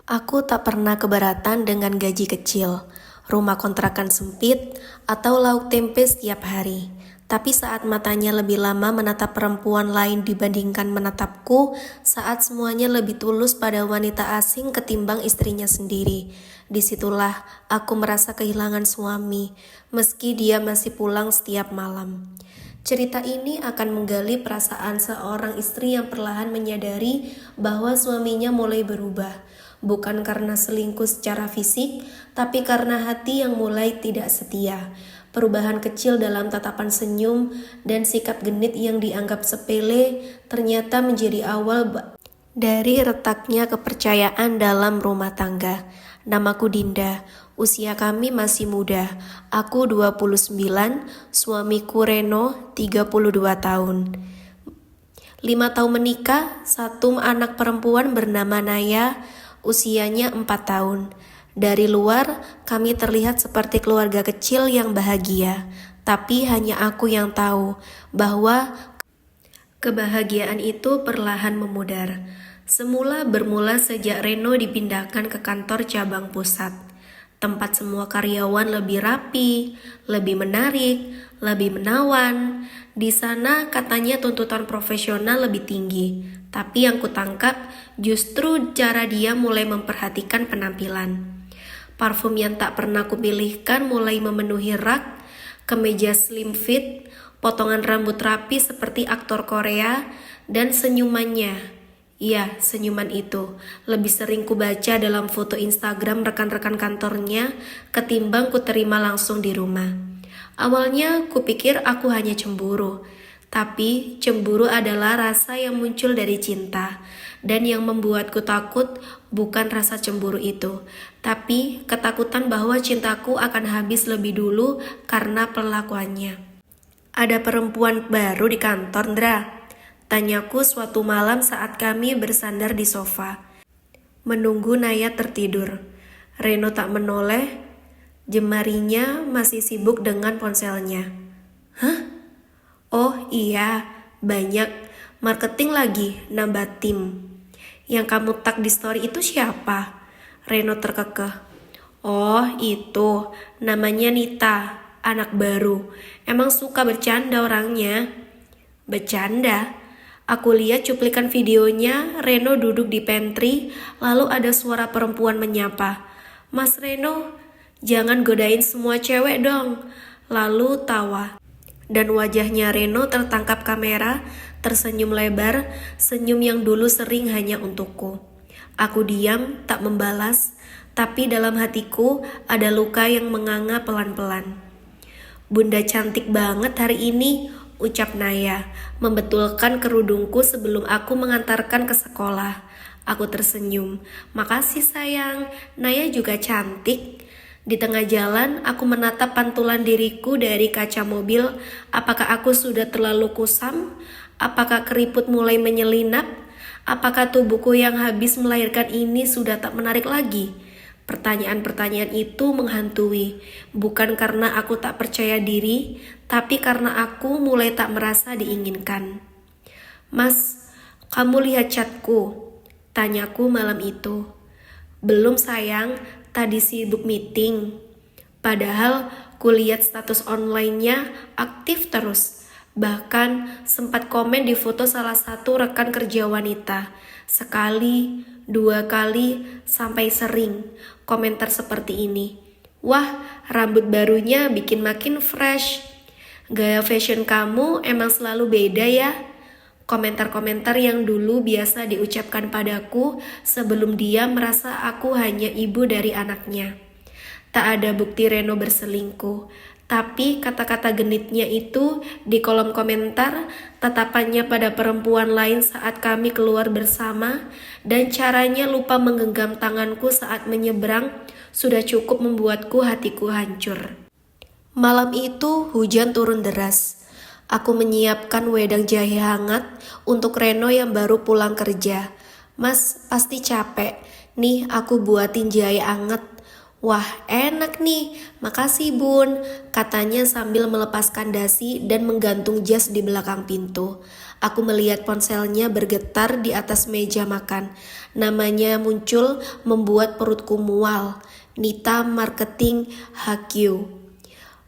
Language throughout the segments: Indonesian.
Aku tak pernah keberatan dengan gaji kecil, rumah kontrakan sempit, atau lauk tempe setiap hari. Tapi saat matanya lebih lama menatap perempuan lain dibandingkan menatapku, saat semuanya lebih tulus pada wanita asing ketimbang istrinya sendiri. Disitulah aku merasa kehilangan suami, meski dia masih pulang setiap malam. Cerita ini akan menggali perasaan seorang istri yang perlahan menyadari bahwa suaminya mulai berubah, bukan karena selingkuh secara fisik, tapi karena hati yang mulai tidak setia. Perubahan kecil dalam tatapan senyum dan sikap genit yang dianggap sepele ternyata menjadi awal dari retaknya kepercayaan dalam rumah tangga. Namaku Dinda, usia kami masih muda. Aku 29, suamiku Reno 32 tahun. 5 tahun menikah, satu anak perempuan bernama Naya, usianya 4 tahun. Dari luar, kami terlihat seperti keluarga kecil yang bahagia. Tapi hanya aku yang tahu bahwa kebahagiaan itu perlahan memudar. Semula bermula sejak Reno dipindahkan ke kantor cabang pusat. Tempat semua karyawan lebih rapi, lebih menarik, lebih menawan. Di sana katanya tuntutan profesional lebih tinggi. Tapi yang kutangkap justru cara dia mulai memperhatikan penampilan. Parfum yang tak pernah kupilihkan mulai memenuhi rak, kemeja slim fit, potongan rambut rapi seperti aktor Korea, dan senyumannya. Iya, senyuman itu lebih sering kubaca dalam foto Instagram rekan-rekan kantornya ketimbang kuterima langsung di rumah. Awalnya kupikir aku hanya cemburu, tapi cemburu adalah rasa yang muncul dari cinta. Dan yang membuatku takut bukan rasa cemburu itu, tapi ketakutan bahwa cintaku akan habis lebih dulu karena perlakuannya. Ada perempuan baru di kantor, Ndra? Tanyaku suatu malam saat kami bersandar di sofa, menunggu Naya tertidur. Reno tak menoleh, jemarinya masih sibuk dengan ponselnya. Hah? Oh iya, banyak. Marketing lagi, nambah tim. Yang kamu tag di story itu siapa? Reno terkekeh. Oh itu, namanya Nita, anak baru. Emang suka bercanda orangnya. Bercanda? Aku lihat cuplikan videonya, Reno duduk di pantry, lalu ada suara perempuan menyapa. Mas Reno, jangan godain semua cewek dong. Lalu tawa. Dan wajahnya Reno tertangkap kamera, tersenyum lebar, senyum yang dulu sering hanya untukku. Aku diam, tak membalas, tapi dalam hatiku ada luka yang menganga pelan-pelan. Bunda cantik banget hari ini, ucap Naya, membetulkan kerudungku sebelum aku mengantarkan ke sekolah. Aku tersenyum. Makasih sayang, Naya juga cantik. Di tengah jalan, aku menatap pantulan diriku dari kaca mobil. Apakah aku sudah terlalu kusam? Apakah keriput mulai menyelinap? Apakah tubuhku yang habis melahirkan ini sudah tak menarik lagi? Pertanyaan-pertanyaan itu menghantui, bukan karena aku tak percaya diri, tapi karena aku mulai tak merasa diinginkan. Mas, kamu lihat chatku? Tanyaku malam itu. Belum sayang, tadi sibuk meeting. Padahal kulihat status online-nya aktif terus. Bahkan sempat komen di foto salah satu rekan kerja wanita. Sekali, 2 kali, sampai sering komentar seperti ini. Wah, rambut barunya bikin makin fresh. Gaya fashion kamu emang selalu beda ya. Komentar-komentar yang dulu biasa diucapkan padaku sebelum dia merasa aku hanya ibu dari anaknya. Tak ada bukti Reno berselingkuh, tapi kata-kata genitnya itu di kolom komentar, tatapannya pada perempuan lain saat kami keluar bersama, dan caranya lupa menggenggam tanganku saat menyeberang sudah cukup membuatku hatiku hancur. Malam itu hujan turun deras. Aku menyiapkan wedang jahe hangat untuk Reno yang baru pulang kerja. Mas, pasti capek. Nih, aku buatin jahe hangat. Wah, enak nih. Makasih, Bun, katanya sambil melepaskan dasi dan menggantung jas di belakang pintu. Aku melihat ponselnya bergetar di atas meja makan. Namanya muncul membuat perutku mual. Nita Marketing HQ.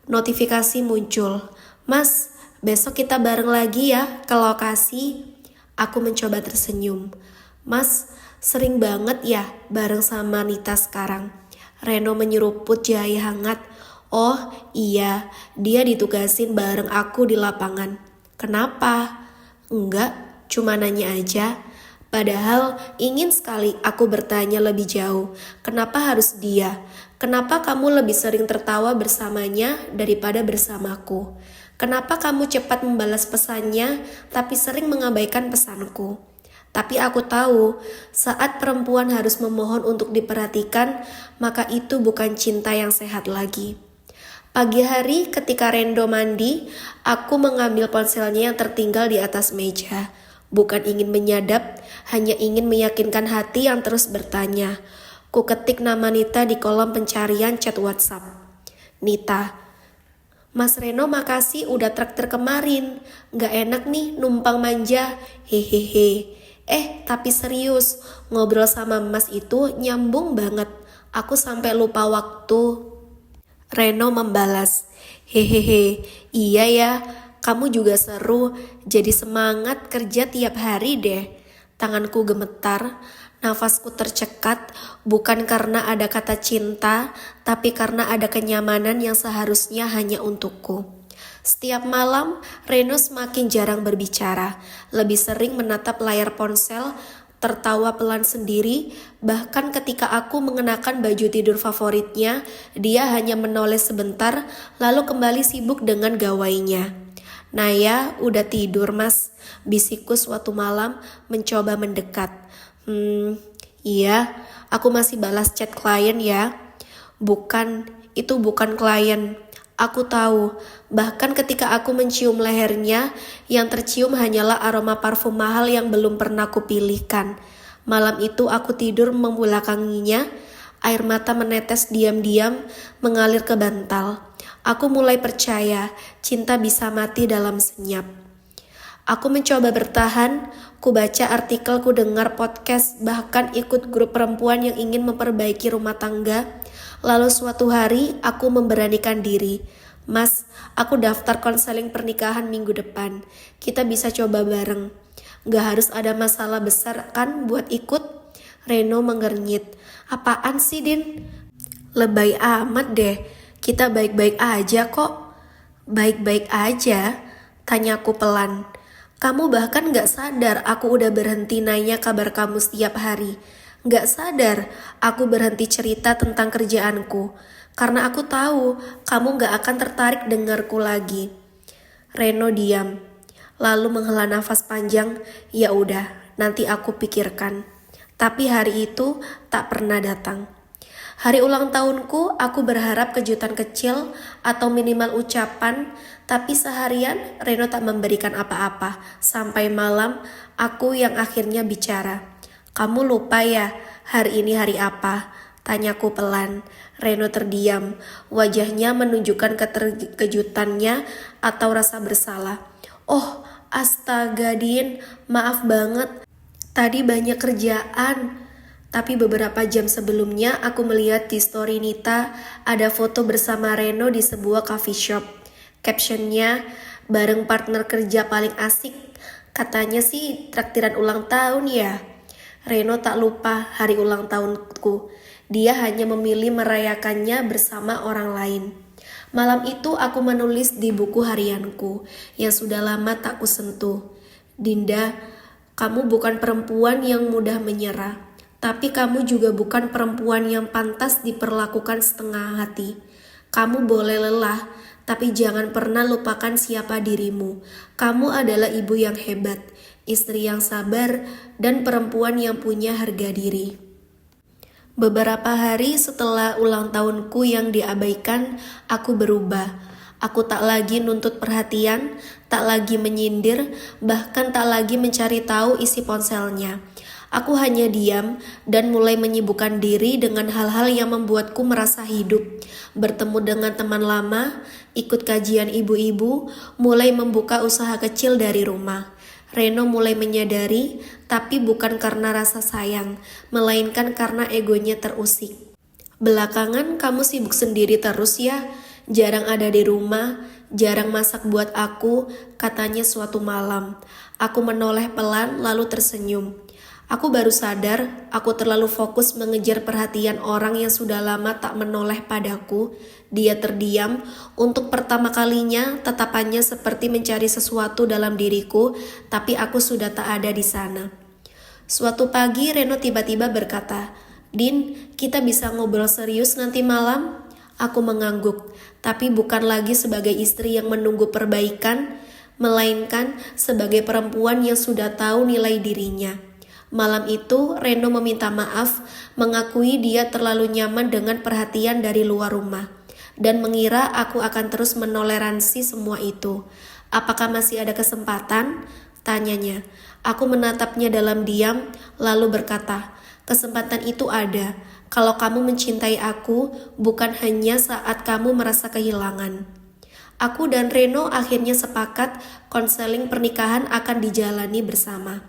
Notifikasi muncul. Mas, besok kita bareng lagi ya ke lokasi. Aku mencoba tersenyum. Mas, sering banget ya bareng sama Nita sekarang. Reno menyeruput jahe hangat. Oh iya, dia ditugasin bareng aku di lapangan. Kenapa? Enggak, cuma nanya aja. Padahal ingin sekali aku bertanya lebih jauh. Kenapa harus dia? Kenapa kamu lebih sering tertawa bersamanya daripada bersamaku? Kenapa kamu cepat membalas pesannya tapi sering mengabaikan pesanku? Tapi aku tahu, saat perempuan harus memohon untuk diperhatikan, maka itu bukan cinta yang sehat lagi. Pagi hari ketika Rendo mandi, aku mengambil ponselnya yang tertinggal di atas meja. Bukan ingin menyadap, hanya ingin meyakinkan hati yang terus bertanya. Ku ketik nama Nita di kolom pencarian chat WhatsApp. Nita, Mas Reno makasih udah traktir kemarin. Gak enak nih numpang manja, hehehe. Tapi serius, ngobrol sama Mas itu nyambung banget. Aku sampai lupa waktu. Reno membalas, hehehe, iya ya, kamu juga seru, jadi semangat kerja tiap hari deh. Tanganku gemetar, nafasku tercekat, bukan karena ada kata cinta, tapi karena ada kenyamanan yang seharusnya hanya untukku. Setiap malam, Reno semakin jarang berbicara, lebih sering menatap layar ponsel, tertawa pelan sendiri. Bahkan ketika aku mengenakan baju tidur favoritnya, dia hanya menoleh sebentar, lalu kembali sibuk dengan gawainya. Naya, udah tidur mas, bisikku suatu malam mencoba mendekat. Iya, aku masih balas chat klien ya. Bukan, itu bukan klien. Aku tahu, bahkan ketika aku mencium lehernya, yang tercium hanyalah aroma parfum mahal yang belum pernah kupilihkan. Malam itu aku tidur membelakanginya, air mata menetes diam-diam mengalir ke bantal. Aku mulai percaya, cinta bisa mati dalam senyap. Aku mencoba bertahan, ku baca artikel, ku dengar podcast, bahkan ikut grup perempuan yang ingin memperbaiki rumah tangga. Lalu suatu hari aku memberanikan diri. Mas, aku daftar konseling pernikahan minggu depan. Kita bisa coba bareng. Gak harus ada masalah besar kan buat ikut? Reno mengernyit. Apaan sih Din? Lebay amat deh. Kita baik-baik aja kok. Baik-baik aja? Tanyaku pelan. Kamu bahkan gak sadar aku udah berhenti nanya kabar kamu setiap hari. Gak sadar aku berhenti cerita tentang kerjaanku. Karena aku tahu kamu gak akan tertarik dengarku lagi. Reno diam. Lalu menghela nafas panjang. Ya udah, nanti aku pikirkan. Tapi hari itu tak pernah datang. Hari ulang tahunku, aku berharap kejutan kecil atau minimal ucapan, tapi seharian Reno tak memberikan apa-apa. Sampai malam, aku yang akhirnya bicara. Kamu lupa ya, hari ini hari apa? Tanyaku pelan. Reno terdiam, wajahnya menunjukkan keterkejutannya atau rasa bersalah. Oh, astaga Din, maaf banget. Tadi banyak kerjaan. Tapi beberapa jam sebelumnya aku melihat di story Nita ada foto bersama Reno di sebuah coffee shop. Captionnya, bareng partner kerja paling asik. Katanya sih traktiran ulang tahun ya. Reno tak lupa hari ulang tahunku. Dia hanya memilih merayakannya bersama orang lain. Malam itu aku menulis di buku harianku yang sudah lama tak kusentuh. Dinda, kamu bukan perempuan yang mudah menyerah. Tapi kamu juga bukan perempuan yang pantas diperlakukan setengah hati. Kamu boleh lelah, tapi jangan pernah lupakan siapa dirimu. Kamu adalah ibu yang hebat, istri yang sabar, dan perempuan yang punya harga diri. Beberapa hari setelah ulang tahunku yang diabaikan, aku berubah. Aku tak lagi nuntut perhatian, tak lagi menyindir, bahkan tak lagi mencari tahu isi ponselnya. Aku hanya diam dan mulai menyibukkan diri dengan hal-hal yang membuatku merasa hidup. Bertemu dengan teman lama, ikut kajian ibu-ibu, mulai membuka usaha kecil dari rumah. Reno mulai menyadari, tapi bukan karena rasa sayang, melainkan karena egonya terusik. Belakangan kamu sibuk sendiri terus ya, jarang ada di rumah, jarang masak buat aku, katanya suatu malam. Aku menoleh pelan lalu tersenyum. Aku baru sadar, aku terlalu fokus mengejar perhatian orang yang sudah lama tak menoleh padaku. Dia terdiam, untuk pertama kalinya tatapannya seperti mencari sesuatu dalam diriku, tapi aku sudah tak ada di sana. Suatu pagi Reno tiba-tiba berkata, "Din, kita bisa ngobrol serius nanti malam?" Aku mengangguk, tapi bukan lagi sebagai istri yang menunggu perbaikan, melainkan sebagai perempuan yang sudah tahu nilai dirinya. Malam itu, Reno meminta maaf, mengakui dia terlalu nyaman dengan perhatian dari luar rumah, dan mengira aku akan terus menoleransi semua itu. "Apakah masih ada kesempatan?" tanyanya. Aku menatapnya dalam diam, lalu berkata, "Kesempatan itu ada, kalau kamu mencintai aku, bukan hanya saat kamu merasa kehilangan." Aku dan Reno akhirnya sepakat konseling pernikahan akan dijalani bersama.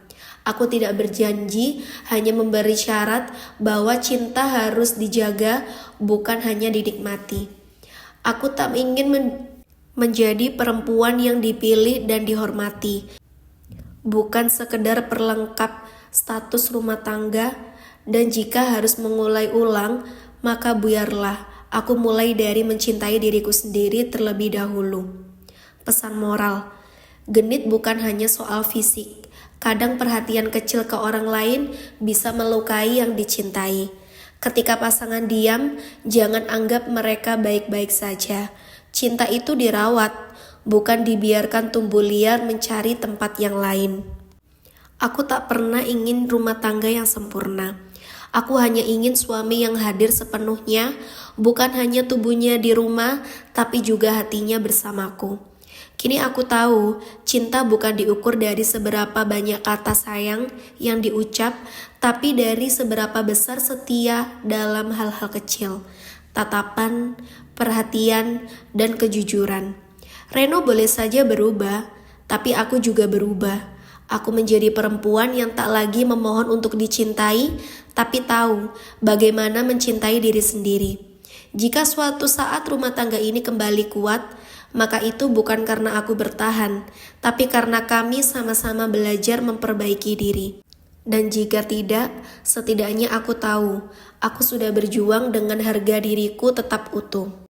Aku tidak berjanji, hanya memberi syarat bahwa cinta harus dijaga, bukan hanya dinikmati. Aku tak ingin menjadi perempuan yang dipilih dan dihormati, bukan sekedar perlengkap status rumah tangga, dan jika harus mengulai ulang, maka biarlah aku mulai dari mencintai diriku sendiri terlebih dahulu. Pesan moral, genit bukan hanya soal fisik. Kadang perhatian kecil ke orang lain bisa melukai yang dicintai. Ketika pasangan diam, jangan anggap mereka baik-baik saja. Cinta itu dirawat, bukan dibiarkan tumbuh liar mencari tempat yang lain. Aku tak pernah ingin rumah tangga yang sempurna. Aku hanya ingin suami yang hadir sepenuhnya, bukan hanya tubuhnya di rumah, tapi juga hatinya bersamaku. Kini aku tahu, cinta bukan diukur dari seberapa banyak kata sayang yang diucap, tapi dari seberapa besar setia dalam hal-hal kecil, tatapan, perhatian, dan kejujuran. Reno boleh saja berubah, tapi aku juga berubah. Aku menjadi perempuan yang tak lagi memohon untuk dicintai, tapi tahu bagaimana mencintai diri sendiri. Jika suatu saat rumah tangga ini kembali kuat, maka itu bukan karena aku bertahan, tapi karena kami sama-sama belajar memperbaiki diri. Dan jika tidak, setidaknya aku tahu, aku sudah berjuang dengan harga diriku tetap utuh.